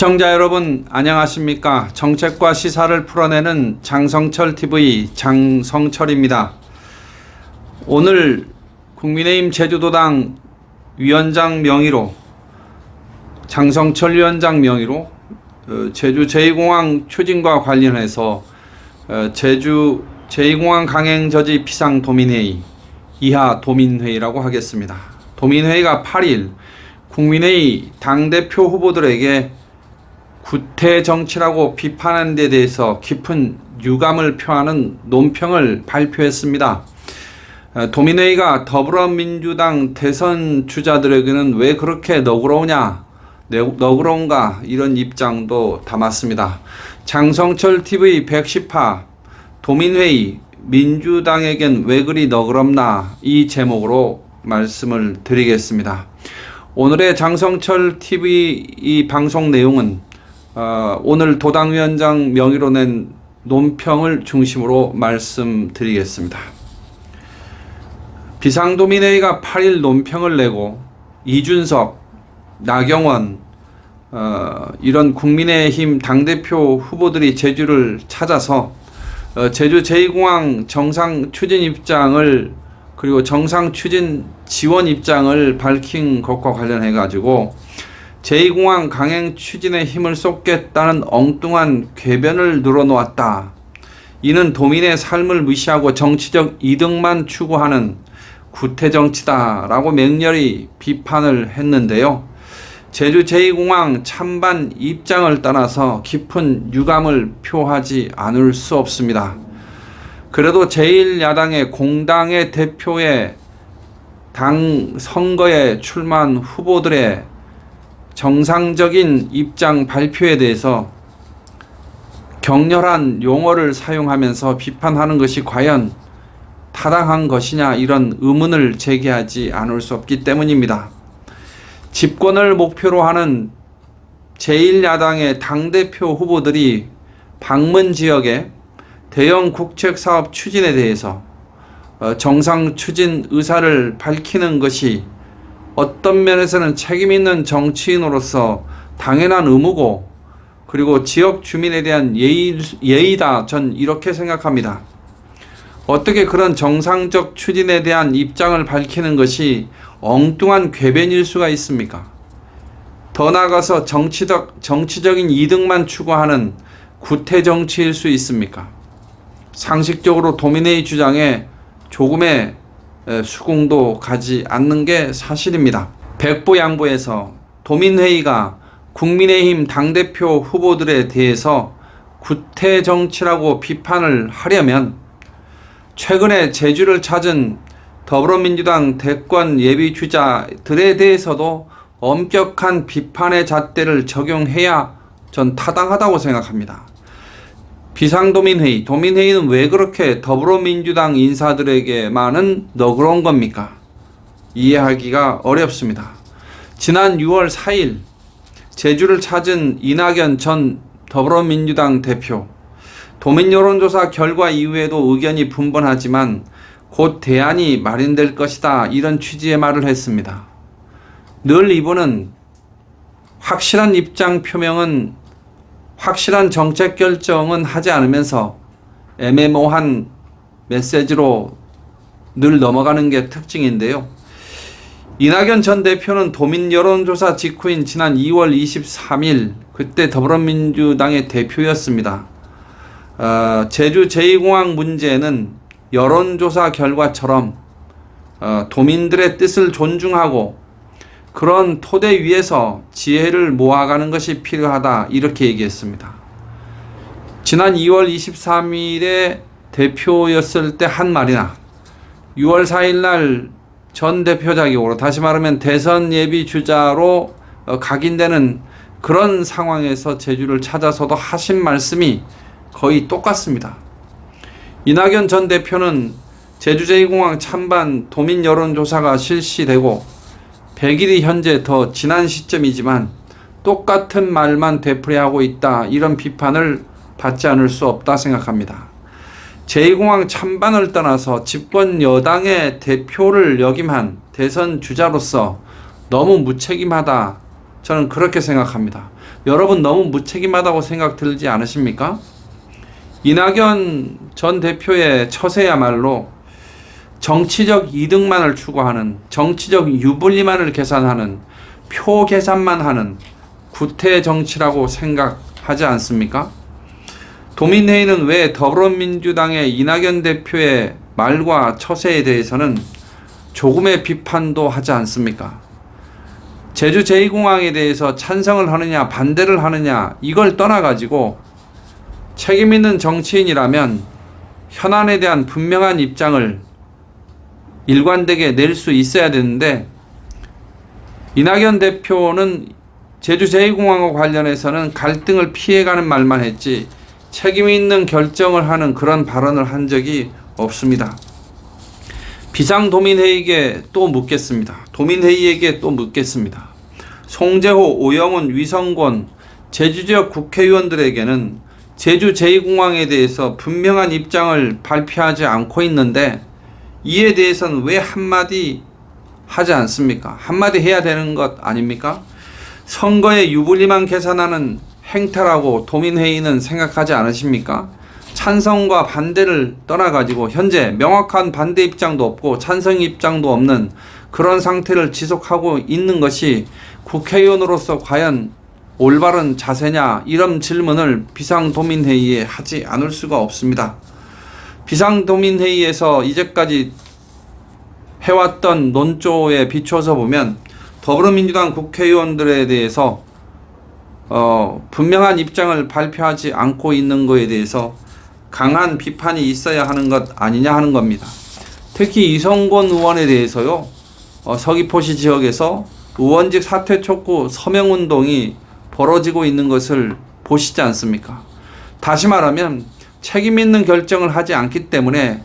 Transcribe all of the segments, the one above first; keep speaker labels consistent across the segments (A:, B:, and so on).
A: 시청자 여러분 안녕하십니까? 정책과 시사를 풀어내는 장성철TV 장성철입니다. 오늘 국민의힘 제주도당 위원장 명의로 장성철 위원장 명의로 제주 제2공항 추진과 관련해서 제주 제2공항 강행저지 비상도민회의 이하 도민회의라고 하겠습니다. 도민회의가 8일 국민의 당대표 후보들에게 구태정치라고 비판한 데 대해서 깊은 유감을 표하는 논평을 발표했습니다. 도민회의가 더불어민주당 대선 주자들에게는 왜 그렇게 너그러운가 이런 입장도 담았습니다. 장성철TV 110화 도민회의 민주당에겐 왜 그리 너그럽나 이 제목으로 말씀을 드리겠습니다. 오늘의 장성철TV 이 방송 내용은 오늘 도당위원장 명의로 낸 논평을 중심으로 말씀드리겠습니다. 비상도민회의가 8일 논평을 내고 이준석, 나경원 이런 국민의힘 당대표 후보들이 제주를 찾아서 제주 제2공항 정상 추진 입장을 그리고 정상 추진 지원 입장을 밝힌 것과 관련해 가지고 제2공항 강행 추진에 힘을 쏟겠다는 엉뚱한 궤변을 늘어놓았다. 이는 도민의 삶을 무시하고 정치적 이득만 추구하는 구태정치다라고 맹렬히 비판을 했는데요. 제주 제2공항 찬반 입장을 떠나서 깊은 유감을 표하지 않을 수 없습니다. 그래도 제1야당의 공당의 대표의 당 선거에 출마한 후보들의 정상적인 입장 발표에 대해서 격렬한 용어를 사용하면서 비판하는 것이 과연 타당한 것이냐 이런 의문을 제기하지 않을 수 없기 때문입니다. 집권을 목표로 하는 제1야당의 당대표 후보들이 방문 지역에 대형 국책사업 추진에 대해서 정상 추진 의사를 밝히는 것이 어떤 면에서는 책임있는 정치인으로서 당연한 의무고 그리고 지역 주민에 대한 예의다 전 이렇게 생각합니다. 어떻게 그런 정상적 추진에 대한 입장을 밝히는 것이 엉뚱한 궤변일 수가 있습니까? 더 나아가서 정치적인 이득만 추구하는 구태정치일 수 있습니까? 상식적으로 도민회의 주장에 조금의 수긍도 가지 않는 게 사실입니다. 백보양보에서 도민회의가 국민의힘 당대표 후보들에 대해서 구태정치라고 비판을 하려면 최근에 제주를 찾은 더불어민주당 대권 예비주자들에 대해서도 엄격한 비판의 잣대를 적용해야 전 타당하다고 생각합니다. 비상도민회의, 도민회의는 왜 그렇게 더불어민주당 인사들에게만은 너그러운 겁니까? 이해하기가 어렵습니다. 지난 6월 4일 제주를 찾은 이낙연 전 더불어민주당 대표, 도민여론조사 결과 이후에도 의견이 분분하지만 곧 대안이 마련될 것이다 이런 취지의 말을 했습니다. 늘 이분은 확실한 입장 표명은 확실한 정책 결정은 하지 않으면서 애매모호한 메시지로 늘 넘어가는 게 특징인데요. 이낙연 전 대표는 도민 여론조사 직후인 지난 2월 23일 그때 더불어민주당의 대표였습니다. 제주 제2공항 문제는 여론조사 결과처럼 도민들의 뜻을 존중하고 그런 토대 위에서 지혜를 모아가는 것이 필요하다 이렇게 얘기했습니다. 지난 2월 23일에 대표였을 때 한 말이나 6월 4일 날 전 대표 자격으로 다시 말하면 대선 예비 주자로 각인되는 그런 상황에서 제주를 찾아서도 하신 말씀이 거의 똑같습니다. 이낙연 전 대표는 제주 제2공항 찬반 도민 여론조사가 실시되고 100일이 현재 더 지난 시점이지만 똑같은 말만 되풀이하고 있다 이런 비판을 받지 않을 수 없다 생각합니다. 제2공항 찬반을 떠나서 집권 여당의 대표를 역임한 대선 주자로서 너무 무책임하다 저는 그렇게 생각합니다. 여러분 너무 무책임하다고 생각 들지 않으십니까? 이낙연 전 대표의 처세야말로 정치적 이득만을 추구하는, 정치적 유불리만을 계산하는, 표 계산만 하는 구태 정치라고 생각하지 않습니까? 도민회의는 왜 더불어민주당의 이낙연 대표의 말과 처세에 대해서는 조금의 비판도 하지 않습니까? 제주 제2공항에 대해서 찬성을 하느냐 반대를 하느냐 이걸 떠나가지고 책임있는 정치인이라면 현안에 대한 분명한 입장을 일관되게 낼 수 있어야 되는데, 이낙연 대표는 제주 제2공항과 관련해서는 갈등을 피해가는 말만 했지 책임있는 결정을 하는 그런 발언을 한 적이 없습니다. 비상도민회의에게 또 묻겠습니다. 도민회의에게 또 묻겠습니다. 송재호, 오영훈, 위성권 제주지역 국회의원들에게는 제주 제2공항에 대해서 분명한 입장을 발표하지 않고 있는데 이에 대해서는 왜 한마디 하지 않습니까? 한마디 해야 되는 것 아닙니까? 선거의 유불리만 계산하는 행태라고 도민회의는 생각하지 않으십니까? 찬성과 반대를 떠나가지고 현재 명확한 반대 입장도 없고 찬성 입장도 없는 그런 상태를 지속하고 있는 것이 국회의원으로서 과연 올바른 자세냐, 이런 질문을 비상도민회의에 하지 않을 수가 없습니다. 비상도민회의에서 이제까지 해왔던 논조에 비추어서 보면 더불어민주당 국회의원들에 대해서 분명한 입장을 발표하지 않고 있는 것에 대해서 강한 비판이 있어야 하는 것 아니냐 하는 겁니다. 특히 이성권 의원에 대해서요, 서귀포시 지역에서 의원직 사퇴 촉구 서명운동이 벌어지고 있는 것을 보시지 않습니까? 다시 말하면 책임있는 결정을 하지 않기 때문에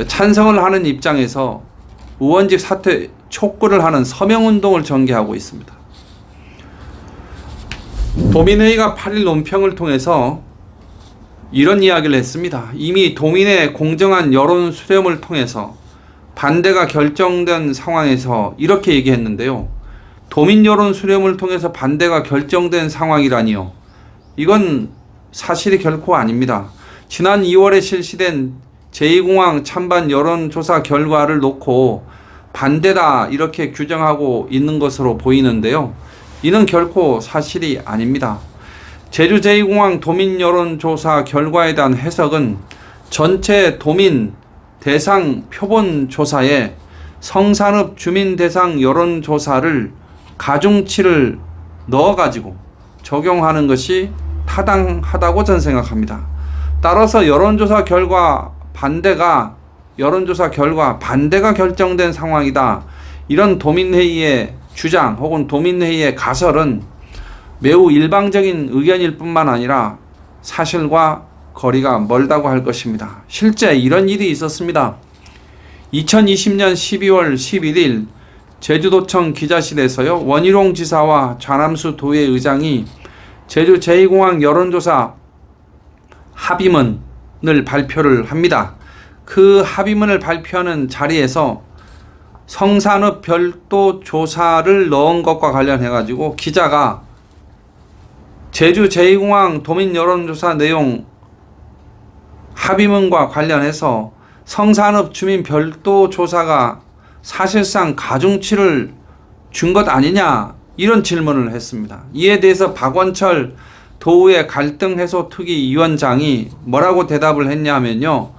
A: 찬성을 하는 입장에서 의원직 사퇴 촉구를 하는 서명운동을 전개하고 있습니다. 도민회의가 8일 논평을 통해서 이런 이야기를 했습니다. 이미 도민의 공정한 여론 수렴을 통해서 반대가 결정된 상황에서 이렇게 얘기했는데요. 도민 여론 수렴을 통해서 반대가 결정된 상황이라니요. 이건 사실이 결코 아닙니다. 지난 2월에 실시된 제2공항 찬반 여론조사 결과를 놓고 반대다 이렇게 규정하고 있는 것으로 보이는데요. 이는 결코 사실이 아닙니다. 제주 제2공항 도민 여론조사 결과에 대한 해석은 전체 도민 대상 표본 조사에 성산읍 주민 대상 여론조사를 가중치를 넣어가지고 적용하는 것이 타당하다고 저는 생각합니다. 따라서 여론조사 결과 반대가 결정된 상황이다, 이런 도민회의의 주장 혹은 도민회의의 가설은 매우 일방적인 의견일 뿐만 아니라 사실과 거리가 멀다고 할 것입니다. 실제 이런 일이 있었습니다. 2020년 12월 11일 제주도청 기자실에서요, 원희룡 지사와 좌남수 도의회의장이 제주 제2공항 여론조사 합의문을 발표를 합니다. 그 합의문을 발표하는 자리에서 성산읍 별도 조사를 넣은 것과 관련해 가지고 기자가 제주 제2공항 도민 여론조사 내용 합의문과 관련해서 성산읍 주민 별도 조사가 사실상 가중치를 준 것 아니냐, 이런 질문을 했습니다. 이에 대해서 박원철 도의회 갈등해소특위 위원장이 뭐라고 대답을 했냐면요,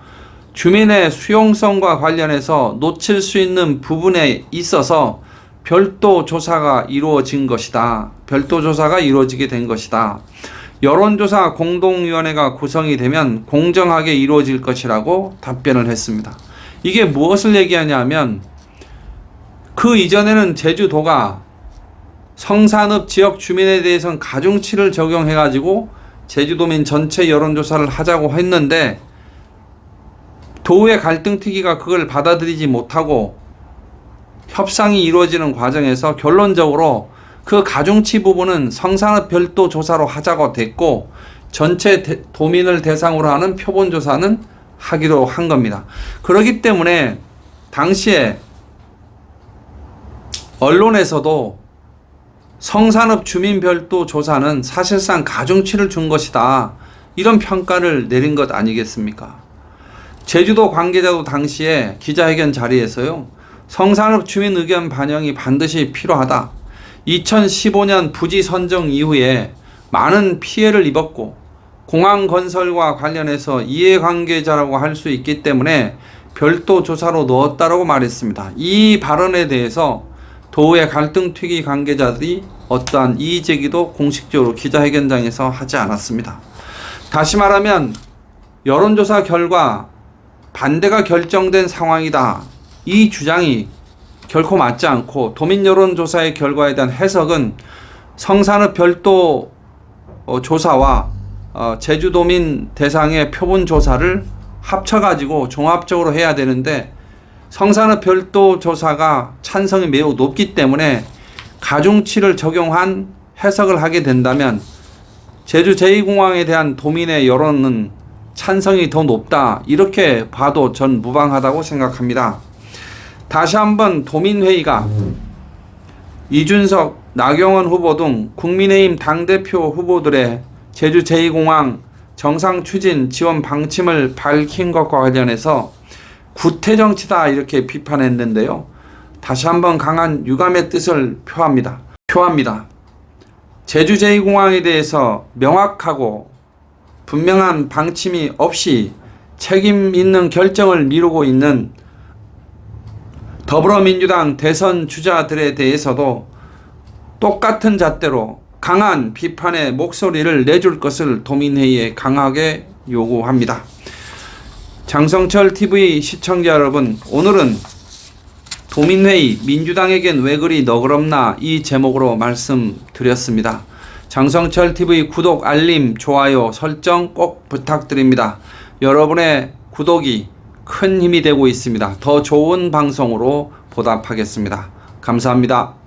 A: 주민의 수용성과 관련해서 놓칠 수 있는 부분에 있어서 별도 조사가 이루어진 것이다. 별도 조사가 이루어지게 된 것이다. 여론조사 공동위원회가 구성이 되면 공정하게 이루어질 것이라고 답변을 했습니다. 이게 무엇을 얘기하냐면, 그 이전에는 제주도가 성산읍 지역 주민에 대해서는 가중치를 적용해가지고 제주도민 전체 여론조사를 하자고 했는데 도의 갈등특위가 그걸 받아들이지 못하고 협상이 이루어지는 과정에서 결론적으로 그 가중치 부분은 성산읍 별도 조사로 하자고 됐고 전체 도민을 대상으로 하는 표본조사는 하기로 한 겁니다. 그렇기 때문에 당시에 언론에서도 성산읍 주민 별도 조사는 사실상 가중치를 준 것이다. 이런 평가를 내린 것 아니겠습니까? 제주도 관계자도 당시에 기자회견 자리에서요. 성산읍 주민 의견 반영이 반드시 필요하다. 2015년 부지 선정 이후에 많은 피해를 입었고 공항 건설과 관련해서 이해관계자라고 할 수 있기 때문에 별도 조사로 넣었다라고 말했습니다. 이 발언에 대해서 도의 갈등특위 관계자들이 어떠한 이의 제기도 공식적으로 기자회견장에서 하지 않았습니다. 다시 말하면 여론조사 결과 반대가 결정된 상황이다. 이 주장이 결코 맞지 않고 도민 여론조사의 결과에 대한 해석은 성산읍 별도 조사와 제주도민 대상의 표본 조사를 합쳐가지고 종합적으로 해야 되는데 성산읍 별도 조사가 찬성이 매우 높기 때문에 가중치를 적용한 해석을 하게 된다면 제주 제2공항에 대한 도민의 여론은 찬성이 더 높다. 이렇게 봐도 전 무방하다고 생각합니다. 다시 한번 도민회의가 이준석, 나경원 후보 등 국민의힘 당대표 후보들의 제주 제2공항 정상 추진 지원 방침을 밝힌 것과 관련해서 구태정치다 이렇게 비판했는데요. 다시 한번 강한 유감의 뜻을 표합니다. 제주 제2공항에 대해서 명확하고 분명한 방침이 없이 책임 있는 결정을 미루고 있는 더불어민주당 대선 주자들에 대해서도 똑같은 잣대로 강한 비판의 목소리를 내줄 것을 도민회의에 강하게 요구합니다. 장성철TV 시청자 여러분, 오늘은 도민회의 민주당에겐 왜 그리 너그럽나 이 제목으로 말씀드렸습니다. 장성철TV 구독, 알림, 좋아요, 설정 꼭 부탁드립니다. 여러분의 구독이 큰 힘이 되고 있습니다. 더 좋은 방송으로 보답하겠습니다. 감사합니다.